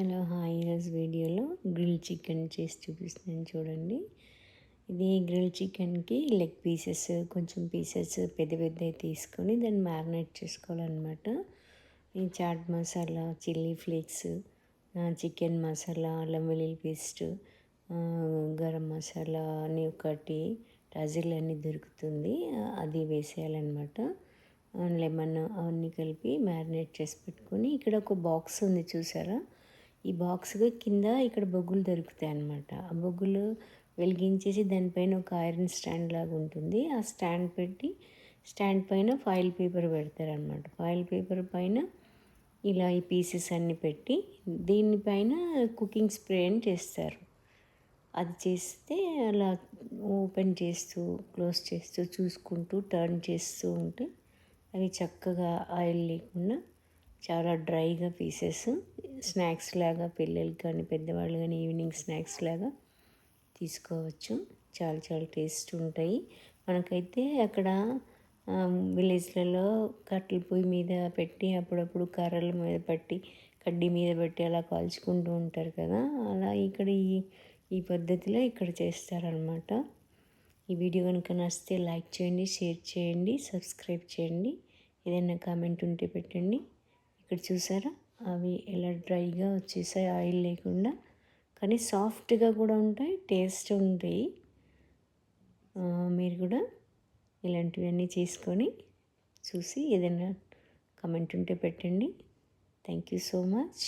Hello hi, ఈరోజు వీడియోలో grill chicken చేసి చూపిస్తున్నాను చూడండి. ఇది గ్రిల్ చికెన్కి లెగ్ పీసెస్ కొంచెం పీసెస్ పెద్ద పెద్దవి తీసుకొని దాన్ని మ్యారినేట్ చేసుకోవాలన్నమాట. ఈ chaat masala, chilli flakes, chicken masala, అల్లం వెల్లుల్లి పేస్ట్, గరం మసాలా అని ఒకటి టజిల్ అని దొరుకుతుంది, అది వేసేయాలన్నమాట. లెమన్ అవన్నీ కలిపి మ్యారినేట్ చేసి పెట్టుకొని, ఇక్కడ ఒక బాక్స్ ఉంది చూసారా, ఈ బాక్స్ కింద ఇక్కడ బొగ్గులు దొరుకుతాయి అన్నమాట. ఆ బొగ్గులు వెలిగించేసి దానిపైన ఒక ఐరన్ స్టాండ్ లాగా ఉంటుంది, ఆ స్టాండ్ పెట్టి స్టాండ్ పైన ఫాయిల్ పేపర్ పెడతారనమాట. ఫాయిల్ పేపర్ పైన ఇలా ఈ పీసెస్ అన్నీ పెట్టి దీనిపైన కుకింగ్ స్ప్రే అని చేస్తారు. అది చేస్తే అలా ఓపెన్ చేస్తూ క్లోజ్ చేస్తూ చూసుకుంటూ టర్న్ చేస్తూ ఉంటే అవి చక్కగా ఆయిల్ లేకుండా చాలా డ్రైగా పీసెస్ స్నాక్స్ లాగా పిల్లలు కానీ పెద్దవాళ్ళు కానీ ఈవినింగ్ స్నాక్స్ లాగా తీసుకోవచ్చు. చాలా చాలా టేస్ట్ ఉంటాయి. మనకైతే అక్కడ విలేజ్లలో కట్టెల పొయ్యి మీద పెట్టి అప్పుడప్పుడు కర్రల మీద పెట్టి కడ్డీ మీద పెట్టి అలా కాల్చుకుంటూ ఉంటారు కదా, అలా ఇక్కడ ఈ పద్ధతిలో ఇక్కడ చేస్తారనమాట. ఈ వీడియో కనుక నచ్చితే లైక్ చేయండి, షేర్ చేయండి, సబ్స్క్రైబ్ చేయండి. ఏదైనా కామెంట్ ఉంటే పెట్టండి. ఇక్కడ చూసారా అవి ఎలా డ్రైగా వచ్చేసాయి, ఆయిల్ లేకుండా, కానీ సాఫ్ట్గా కూడా ఉంటాయి, టేస్ట్ ఉంటాయి. మీరు కూడా ఇలాంటివన్నీ చేసుకొని చూసి ఏదైనా కామెంట్ ఉంటే పెట్టండి. Thank you so much.